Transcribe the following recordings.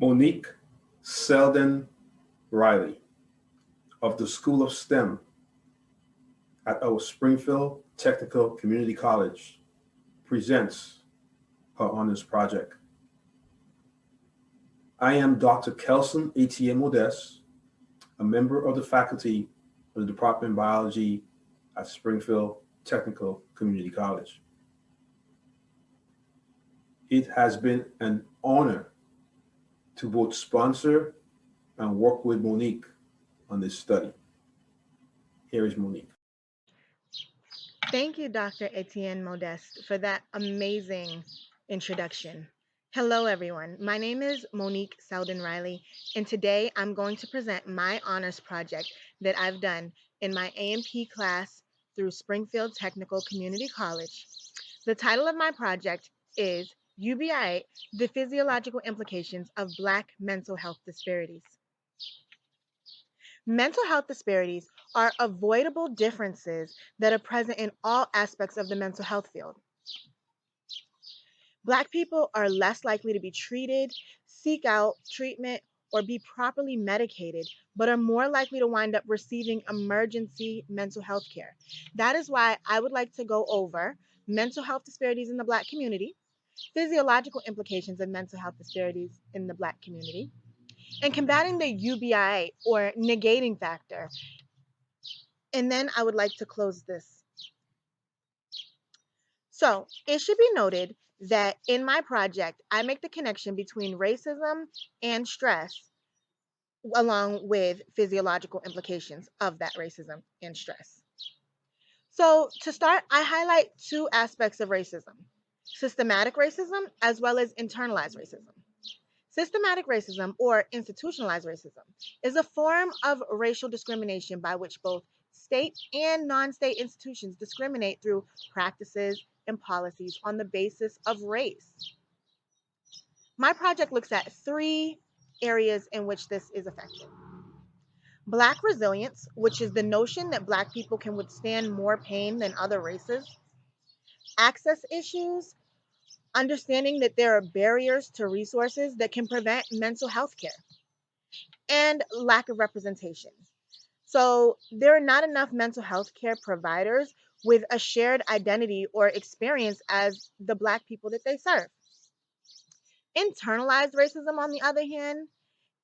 Monique Selden-Riley of the School of STEM at our Springfield Technical Community College presents her honors project. I am Dr. Kelson Etienne Modeste, a member of the faculty of the Department of Biology at Springfield Technical Community College. It has been an honor to both sponsor and work with Monique on this study. Here is Monique. Thank you, Dr. Etienne Modeste, for that amazing introduction. Hello, everyone. My name is Monique Selden-Riley, and today I'm going to present my honors project that I've done in my A&P class through Springfield Technical Community College. The title of my project is UBI: The Physiological Implications of Black Mental Health Disparities. Mental health disparities are avoidable differences that are present in all aspects of the mental health field. Black people are less likely to be treated, seek out treatment, or be properly medicated, but are more likely to wind up receiving emergency mental health care. That is why I would like to go over mental health disparities in the Black community, physiological implications of mental health disparities in the Black community, and combating the UBI or negating factor. And then I would like to close this. So it should be noted that in my project, I make the connection between racism and stress, along with physiological implications of that racism and stress. So to start, I highlight two aspects of racism: systematic racism as well as internalized racism. Systematic racism, or institutionalized racism, is a form of racial discrimination by which both state and non state institutions discriminate through practices and policies on the basis of race. My project looks at three areas in which this is effective: Black resilience, which is the notion that Black people can withstand more pain than other races; access issues, understanding that there are barriers to resources that can prevent mental health care; and lack of representation. So there are not enough mental health care providers with a shared identity or experience as the Black people that they serve. Internalized racism, on the other hand,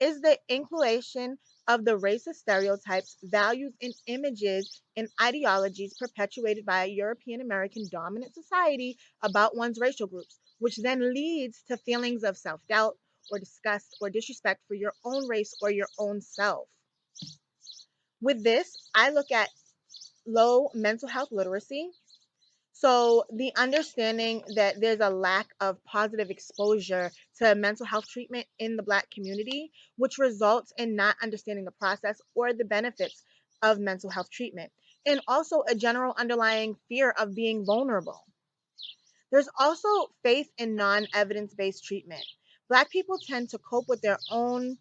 is the inclusion of the racist stereotypes, values, and images and ideologies perpetuated by a European American dominant society about one's racial groups, which then leads to feelings of self doubt or disgust or disrespect for your own race or your own self. With this, I look at low mental health literacy. So, the understanding that there's a lack of positive exposure to mental health treatment in the Black community, which results in not understanding the process or the benefits of mental health treatment, and also a general underlying fear of being vulnerable. There's also faith in non evidence based treatment. Black people tend to cope with their own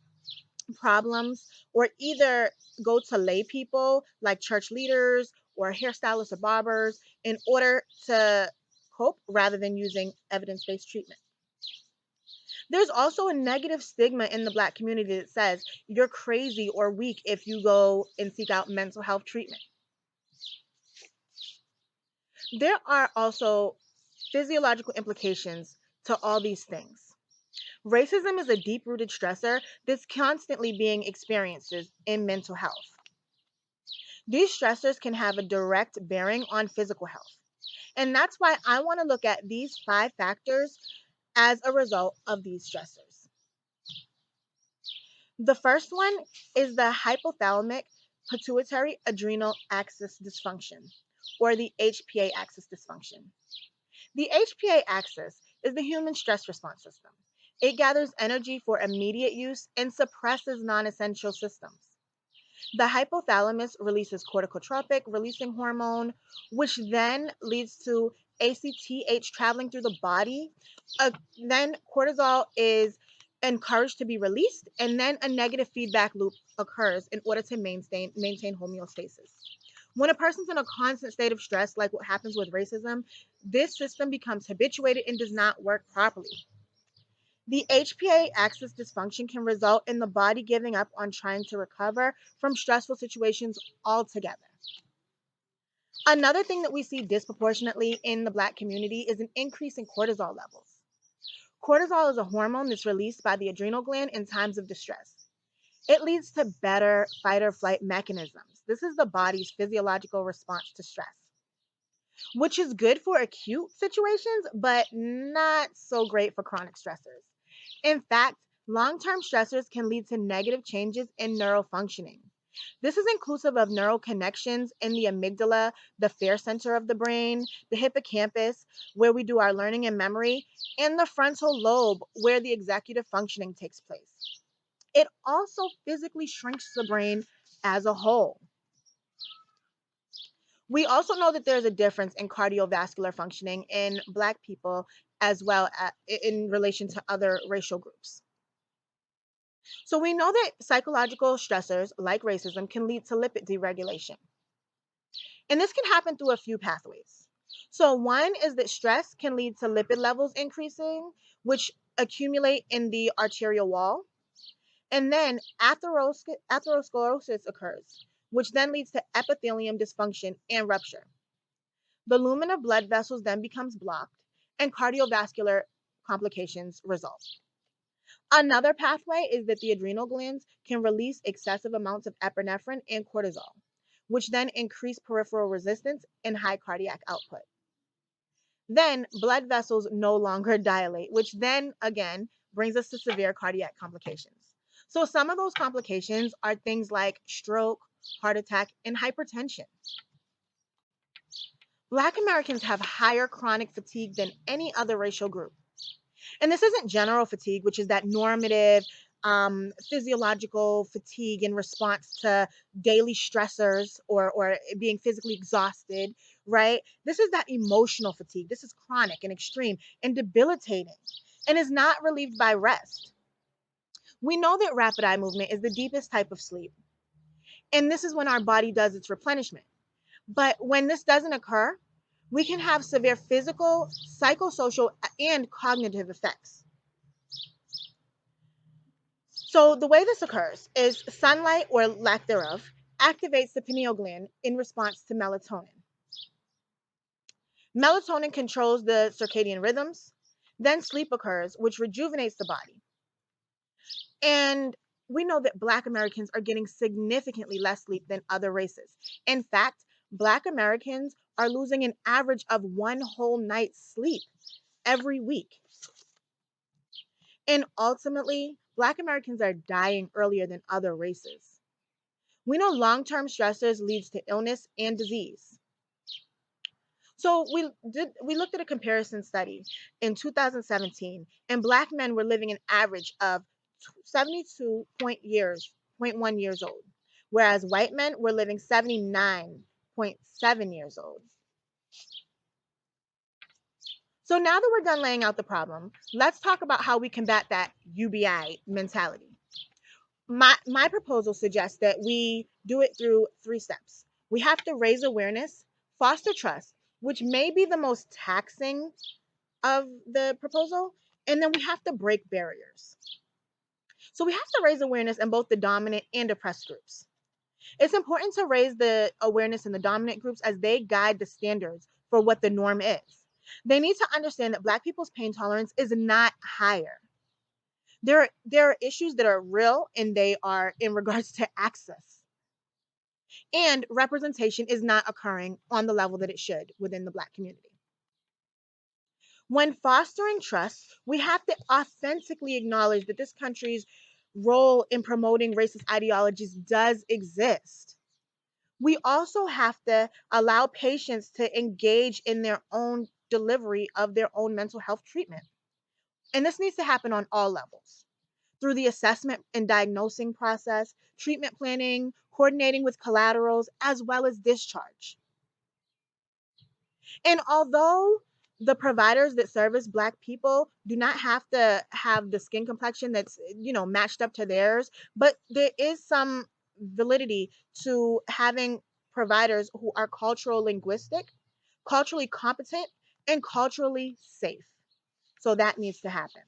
problems or either go to lay people like church leaders or hairstylists or barbers in order to cope rather than using evidence based treatment. There's also a negative stigma in the Black community that says you're crazy or weak if you go and seek out mental health treatment. There are also physiological implications to all these things. Racism is a deep rooted stressor that's constantly being experienced in mental health. These stressors can have a direct bearing on physical health. And that's why I want to look at these five factors as a result of these stressors. The first one is the hypothalamic pituitary adrenal axis dysfunction, or the HPA axis dysfunction. The HPA axis is the human stress response system. It gathers energy for immediate use and suppresses non essential systems. The hypothalamus releases corticotropic releasing hormone, which then leads to ACTH traveling through the body. Then cortisol is encouraged to be released, and then a negative feedback loop occurs in order to maintain homeostasis. When a person's in a constant state of stress, like what happens with racism, this system becomes habituated and does not work properly. The HPA axis dysfunction can result in the body giving up on trying to recover from stressful situations altogether. Another thing that we see disproportionately in the Black community is an increase in cortisol levels. Cortisol is a hormone that's released by the adrenal gland in times of distress. It leads to better fight or flight mechanisms. This is the body's physiological response to stress, which is good for acute situations, but not so great for chronic stressors. In fact, long term stressors can lead to negative changes in neural functioning. This is inclusive of neural connections in the amygdala, the fear center of the brain, the hippocampus, where we do our learning and memory, and the frontal lobe, where the executive functioning takes place. It also physically shrinks the brain as a whole. We also know that there's a difference in cardiovascular functioning in Black people as well in relation to other racial groups. So we know that psychological stressors like racism can lead to lipid deregulation. And this can happen through a few pathways. So one is that stress can lead to lipid levels increasing, which accumulate in the arterial wall. And then atherosclerosis occurs, which then leads to epithelium dysfunction and rupture. The lumen of blood vessels then becomes blocked, and cardiovascular complications result. Another pathway is that the adrenal glands can release excessive amounts of epinephrine and cortisol, which then increase peripheral resistance and high cardiac output. Then blood vessels no longer dilate, which then again brings us to severe cardiac complications. So some of those complications are things like stroke, heart attack, and hypertension. Black Americans have higher chronic fatigue than any other racial group. And this isn't general fatigue, which is that normative physiological fatigue in response to daily stressors or being physically exhausted, right? This is that emotional fatigue. This is chronic and extreme and debilitating and is not relieved by rest. We know that rapid eye movement is the deepest type of sleep. And this is when our body does its replenishment. But when this doesn't occur, we can have severe physical, psychosocial, and cognitive effects. So the way this occurs is sunlight or lack thereof activates the pineal gland in response to melatonin. Melatonin controls the circadian rhythms. Then sleep occurs, which rejuvenates the body. And we know that Black Americans are getting significantly less sleep than other races. In fact, Black Americans are losing an average of one whole night's sleep every week. And ultimately, Black Americans are dying earlier than other races. We know long-term stressors leads to illness and disease. So we looked at a comparison study in 2017, and Black men were living an average of 72.1 years old, whereas white men were living 79.7 years old. So now that we're done laying out the problem, let's talk about how we combat that UBI mentality. My proposal suggests that we do it through 3 steps. We have to raise awareness, foster trust, which may be the most taxing of the proposal, and then we have to break barriers. So we have to raise awareness in both the dominant and oppressed groups. It's important to raise the awareness in the dominant groups as they guide the standards for what the norm is. They need to understand that Black people's pain tolerance is not higher. There are issues that are real, and they are in regards to access. And representation is not occurring on the level that it should within the Black community. When fostering trust, we have to authentically acknowledge that this country's role in promoting racist ideologies does exist. We also have to allow patients to engage in their own delivery of their own mental health treatment. And this needs to happen on all levels through the assessment and diagnosing process, treatment planning, coordinating with collaterals, as well as discharge. And although the providers that service Black people do not have to have the skin complexion that's, matched up to theirs, but there is some validity to having providers who are cultural linguistic, culturally competent, and culturally safe. So that needs to happen.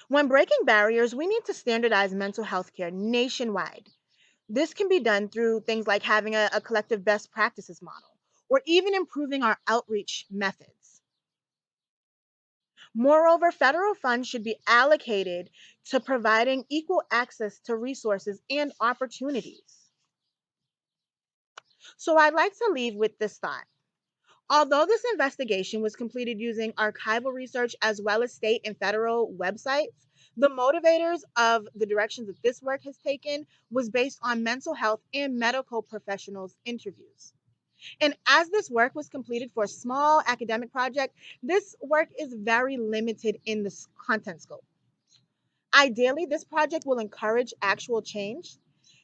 When breaking barriers, we need to standardize mental health care nationwide. This can be done through things like having a collective best practices model or even improving our outreach methods. Moreover, federal funds should be allocated to providing equal access to resources and opportunities. So I'd like to leave with this thought. Although this investigation was completed using archival research as well as state and federal websites, the motivators of the directions that this work has taken was based on mental health and medical professionals' interviews. And as this work was completed for a small academic project, this work is very limited in the content scope. Ideally, this project will encourage actual change.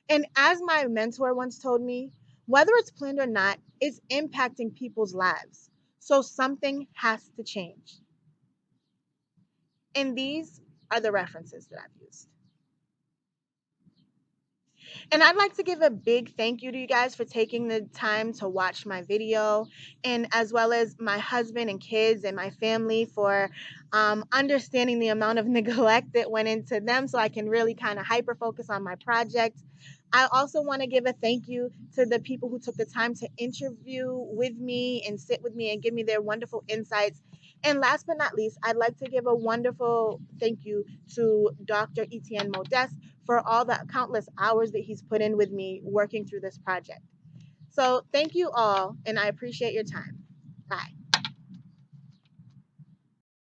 And as my mentor once told me, whether it's planned or not, it's impacting people's lives. So something has to change. And these are the references that I've used. And I'd like to give a big thank you to you guys for taking the time to watch my video, and as well as my husband and kids and my family for understanding the amount of neglect that went into them so I can really kind of hyper focus on my project. I also want to give a thank you to the people who took the time to interview with me and sit with me and give me their wonderful insights. And last but not least, I'd like to give a wonderful thank you to Dr. Etienne Modeste for all the countless hours that he's put in with me working through this project. So thank you all, and I appreciate your time. Bye.